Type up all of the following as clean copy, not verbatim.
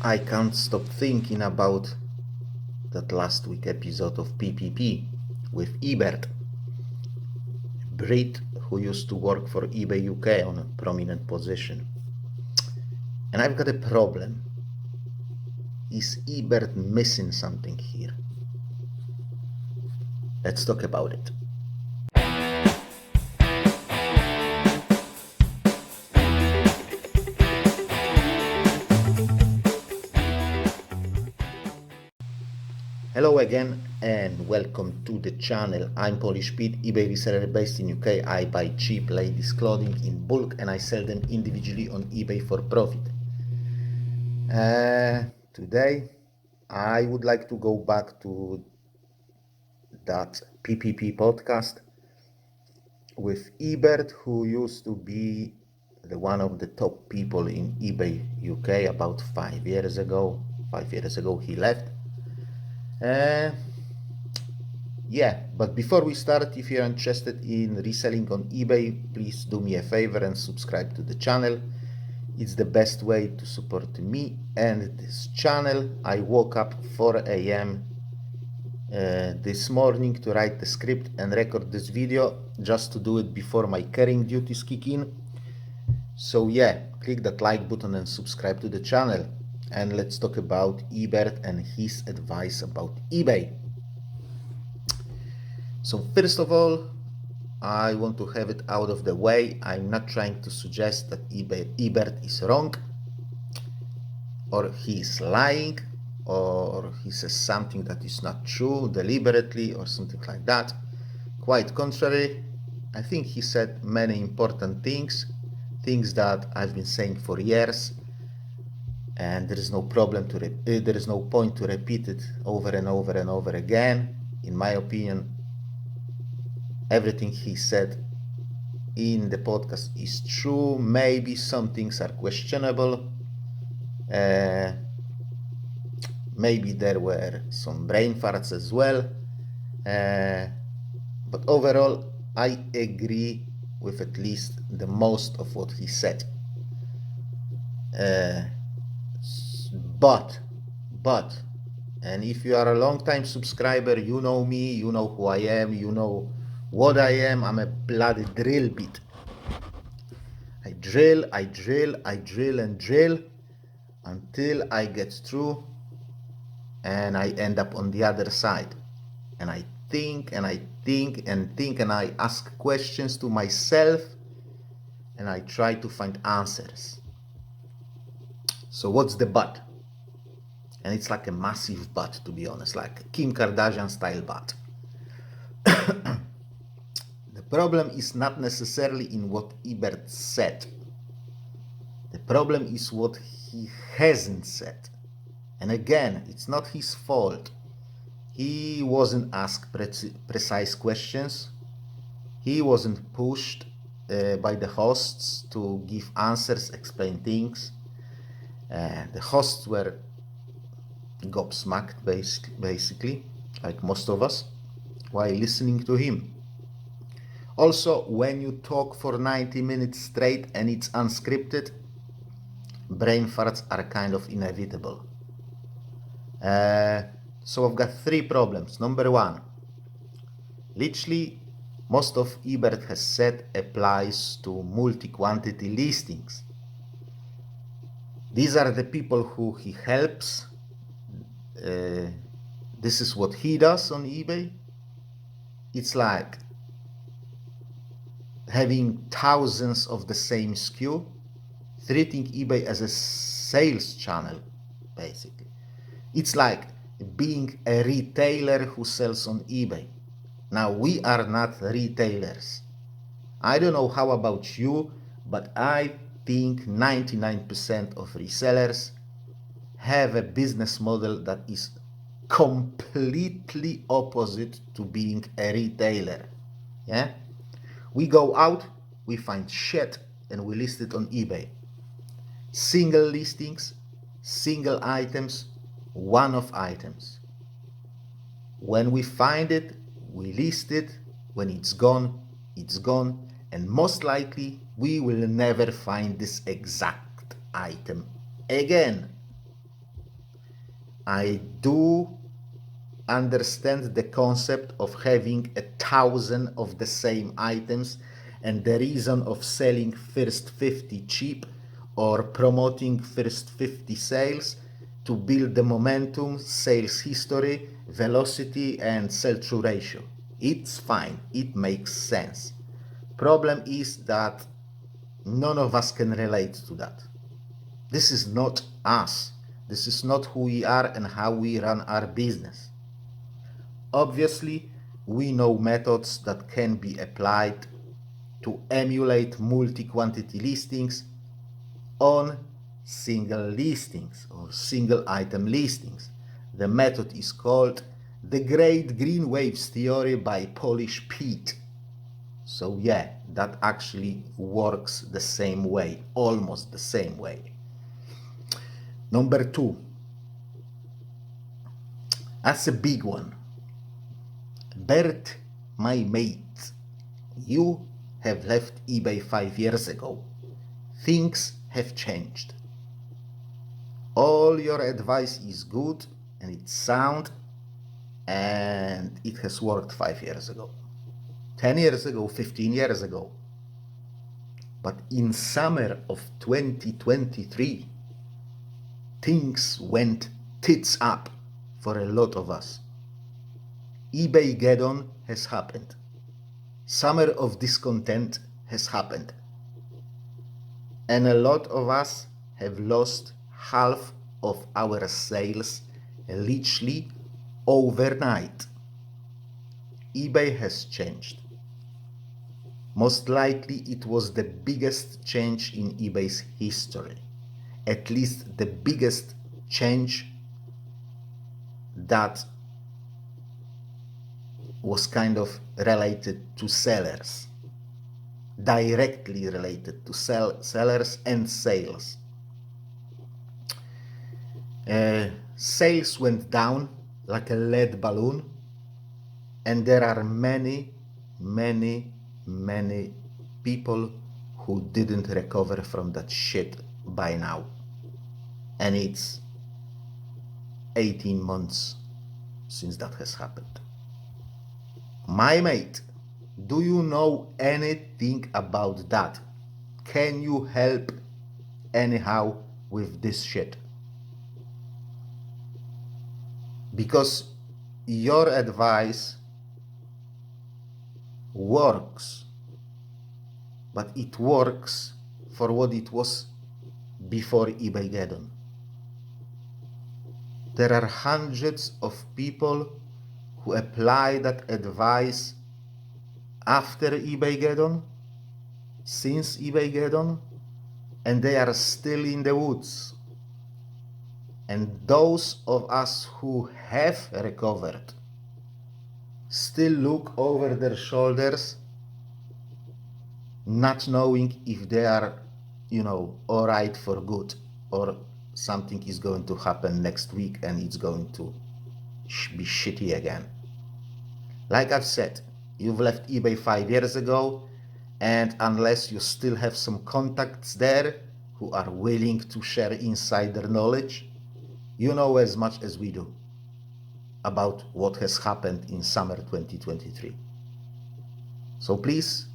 I can't stop thinking about that last week episode of PPP with eBert, Brit who used to work for eBay UK on a prominent position. And I've got a problem. Is eBert missing something here? Let's talk about it. Hello again and welcome to the channel. I'm Polish Pete, eBay reseller based in UK. I buy cheap ladies clothing in bulk and I sell them individually on eBay for profit. Today I would like to go back to that PPP podcast with eBert, who used to be one of the top people in eBay UK about 5 years ago. 5 years ago he left. But before we start, if you're interested in reselling on eBay, please do me a favor and subscribe to the channel. It's the best way to support me and this channel. I woke up 4 a.m. This morning to write the script and record this video, just to do it before my carrying duties kick in. So click that like button and subscribe to the channel. And let's talk about eBert and his advice about eBay. So first of all, I want to have it out of the way. I'm not trying to suggest that eBert is wrong, or he is lying, or he says something that is not true deliberately, or something like that. Quite contrary, I think he said many important things that I've been saying for years, and there is no point to repeat it over and over and over again. In my opinion, everything he said in the podcast is true. Maybe some things are questionable. Maybe there were some brain farts as well. But overall, I agree with at least the most of what he said. But, and if you are a long-time subscriber, you know me, you know who I am, you know what I am. I'm a bloody drill bit. I drill and drill until I get through and I end up on the other side. And I think and I ask questions to myself and I try to find answers. So what's the but? And it's like a massive but, to be honest, like Kim Kardashian style but. The problem is not necessarily in what eBert said. The problem is what he hasn't said. And again, it's not his fault. He wasn't asked precise questions. He wasn't pushed by the hosts to give answers, explain things. The hosts were gobsmacked, basically, like most of us, while listening to him. Also, when you talk for 90 minutes straight and it's unscripted, brain farts are kind of inevitable. So I've got 3 problems. Number 1, literally most of eBert has said applies to multi-quantity listings. These are the people who he helps. This is what he does on eBay. It's like having thousands of the same SKU, treating eBay as a sales channel, basically. It's like being a retailer who sells on eBay. Now, we are not retailers. I don't know how about you, but I think 99% of resellers have a business model that is completely opposite to being a retailer. We go out, we find shit, and we list it on eBay. Single listings, single items, one-off items. When we find it, we list it. When it's gone, and most likely we will never find this exact item again. I do understand the concept of having 1,000 of the same items and the reason of selling first 50 cheap or promoting first 50 sales to build the momentum, sales history, velocity and sell-through ratio. It's fine, it makes sense. Problem is that none of us can relate to that. This is not us. This is not who we are and how we run our business. Obviously, we know methods that can be applied to emulate multi-quantity listings on single listings or single item listings. The method is called the Great Green Waves Theory by Polish Pete. So yeah, that actually works the same way, almost the same way. Number 2, that's a big one. Bert, my mate, you have left eBay 5 years ago. Things have changed. All your advice is good and it's sound and it has worked 5 years ago, 10 years ago, 15 years ago. But in summer of 2023, things went tits up for a lot of us. eBay-geddon has happened. Summer of discontent has happened. And a lot of us have lost half of our sales literally overnight. eBay has changed. Most likely it was the biggest change in eBay's history. At least the biggest change that was kind of related to sellers, directly related to sellers and sales. Sales went down like a lead balloon, and there are many people who didn't recover from that shit by now. And it's 18 months since that has happened. My mate, do you know anything about that? Can you help anyhow with this shit? Because your advice works, but it works for what it was before eBay-geddon. There are hundreds of people who apply that advice after eBay-geddon, since eBay-geddon, and they are still in the woods. And those of us who have recovered still look over their shoulders, not knowing if they are, all right for good, or something is going to happen next week and it's going to be shitty again. Like I've said, you've left eBay 5 years ago, and unless you still have some contacts there who are willing to share insider knowledge, you know as much as we do about what has happened in summer 2023. So please,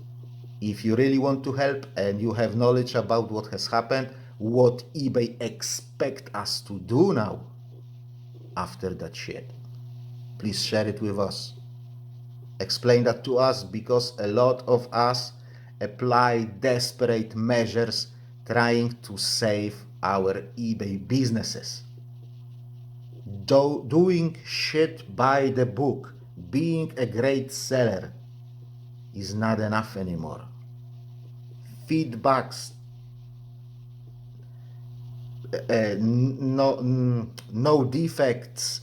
if you really want to help and you have knowledge about what has happened, what eBay expect us to do now after that shit, please share it with us. Explain that to us, because a lot of us apply desperate measures trying to save our eBay businesses. Doing shit by the book, being a great seller, is not enough anymore. Feedbacks, no defects,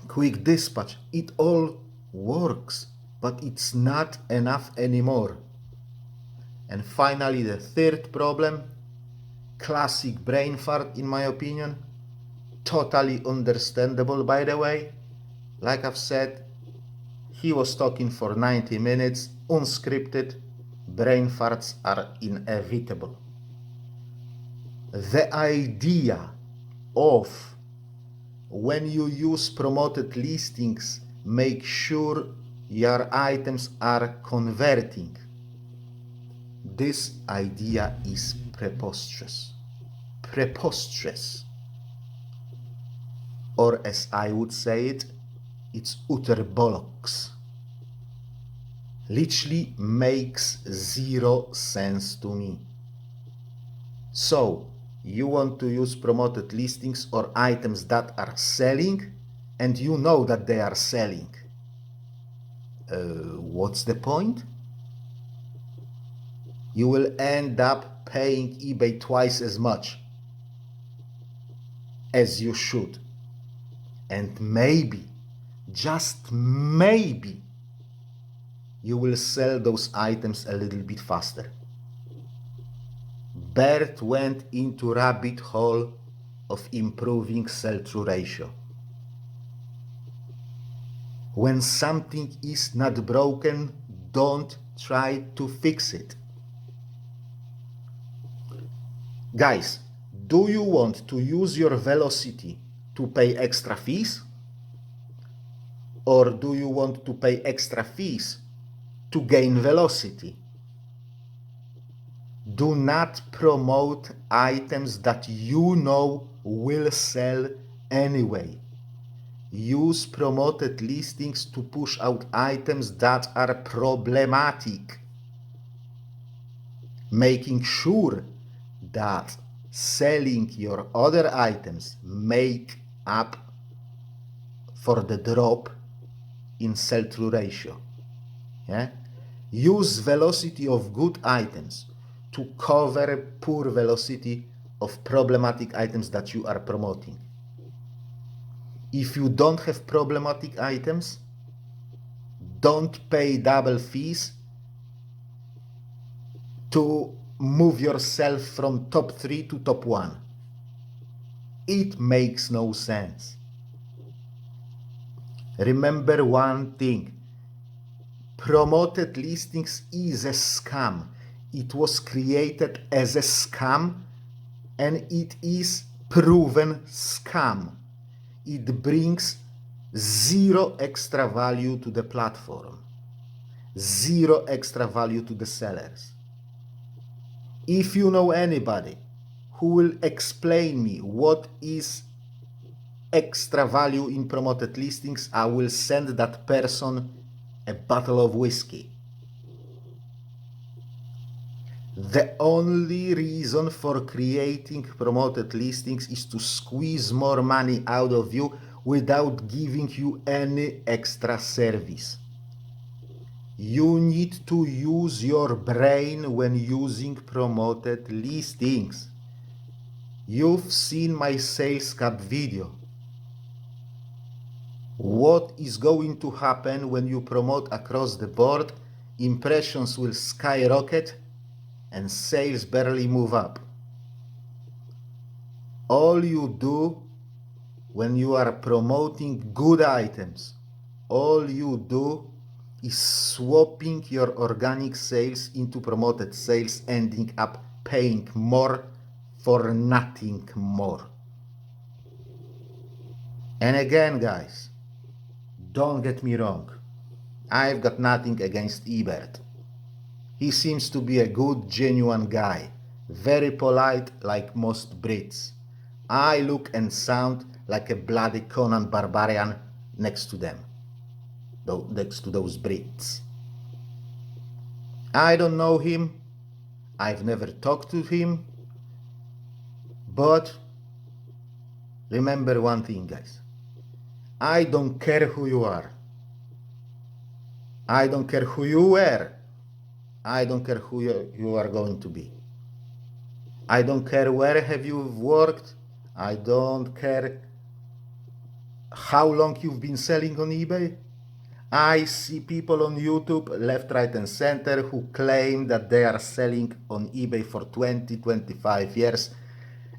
quick dispatch, it all works, but it's not enough anymore. And finally, the third problem, classic brain fart in my opinion, totally understandable by the way. Like I've said, he was talking for 90 minutes, unscripted. Brain farts are inevitable. The idea of When you use promoted listings, make sure your items are converting. This idea is preposterous. Preposterous. Or as I would say it, it's utter bollocks. Literally makes zero sense to me. So, you want to use promoted listings or items that are selling, and you know that they are selling. What's the point? You will end up paying eBay twice as much as you should. And maybe, just maybe, you will sell those items a little bit faster. Bert went into rabbit hole of improving sell-through ratio. When something is not broken, don't try to fix it. Guys, do you want to use your velocity to pay extra fees? Or do you want to pay extra fees to gain velocity? Do not promote items that you know will sell anyway. Use promoted listings to push out items that are problematic, making sure that selling your other items make up for the drop in sell-through ratio. Yeah? Use velocity of good items to cover poor velocity of problematic items that you are promoting. If you don't have problematic items, don't pay double fees to move yourself from top 3 to top 1. It makes no sense. Remember one thing. Promoted listings is a scam. It was created as a scam and it is proven scam. It brings zero extra value to the platform, zero extra value to the sellers. If you know anybody who will explain me what is extra value in promoted listings, I will send that person a bottle of whiskey. The only reason for creating promoted listings is to squeeze more money out of you without giving you any extra service. You need to use your brain when using promoted listings. You've seen my sales cap video. What is going to happen when you promote across the board? Impressions will skyrocket and sales barely move up. All you do when you are promoting good items, all you do is swapping your organic sales into promoted sales, ending up paying more for nothing more. And again, guys, don't get me wrong. I've got nothing against eBert. He seems to be a good, genuine guy, very polite like most Brits. I look and sound like a bloody Conan barbarian next to them, next to those Brits. I don't know him, I've never talked to him, but remember one thing, guys. I don't care who you are. I don't care who you were. I don't care who you are going to be. I don't care where have you worked. I don't care how long you've been selling on eBay. I see people on YouTube, left, right, and center, who claim that they are selling on eBay for 20, 25 years,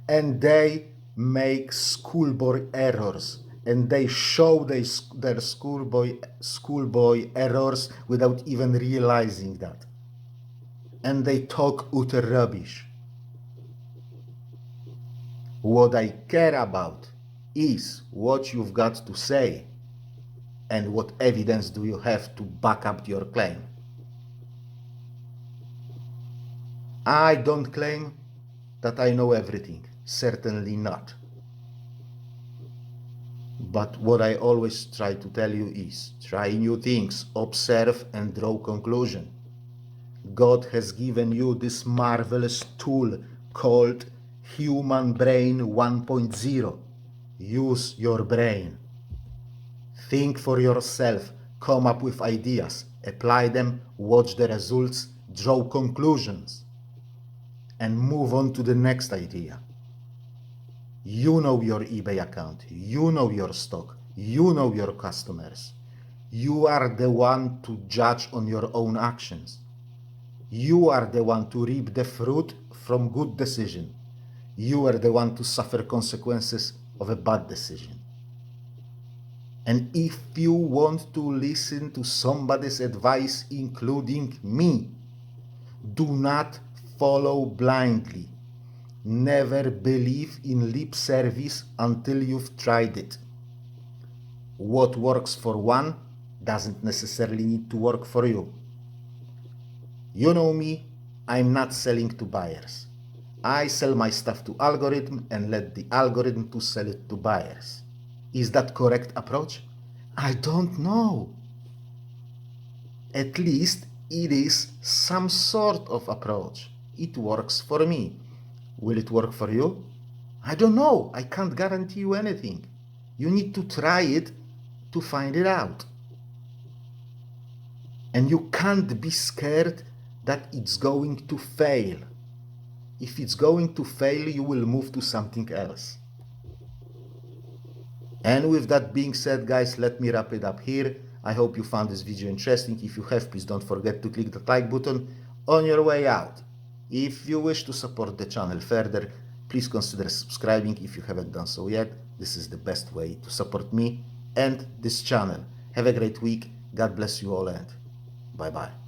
and they make schoolboy errors, and they show their schoolboy errors without even realizing that. And they talk utter rubbish. What I care about is what you've got to say and what evidence do you have to back up your claim. I don't claim that I know everything, certainly not. But what I always try to tell you is try new things, observe and draw conclusion. God has given you this marvelous tool called Human Brain 1.0. Use your brain. Think for yourself, come up with ideas, apply them, watch the results, draw conclusions, and move on to the next idea. You know your eBay account, you know your stock, you know your customers. You are the one to judge on your own actions. You are the one to reap the fruit from good decision. You are the one to suffer consequences of a bad decision. And if you want to listen to somebody's advice, including me, do not follow blindly. Never believe in lip service until you've tried it. What works for one doesn't necessarily need to work for you. You know me, I'm not selling to buyers. I sell my stuff to algorithm and let the algorithm to sell it to buyers. Is that correct approach? I don't know. At least it is some sort of approach. It works for me. Will it work for you? I don't know. I can't guarantee you anything. You need to try it to find it out. And you can't be scared that it's going to fail. If it's going to fail, you will move to something else. And with that being said, guys, let me wrap it up here. I hope you found this video interesting. If you have, please don't forget to click the like button on your way out. If you wish to support the channel further, please consider subscribing if you haven't done so yet. This is the best way to support me and this channel. Have a great week. God bless you all and bye-bye.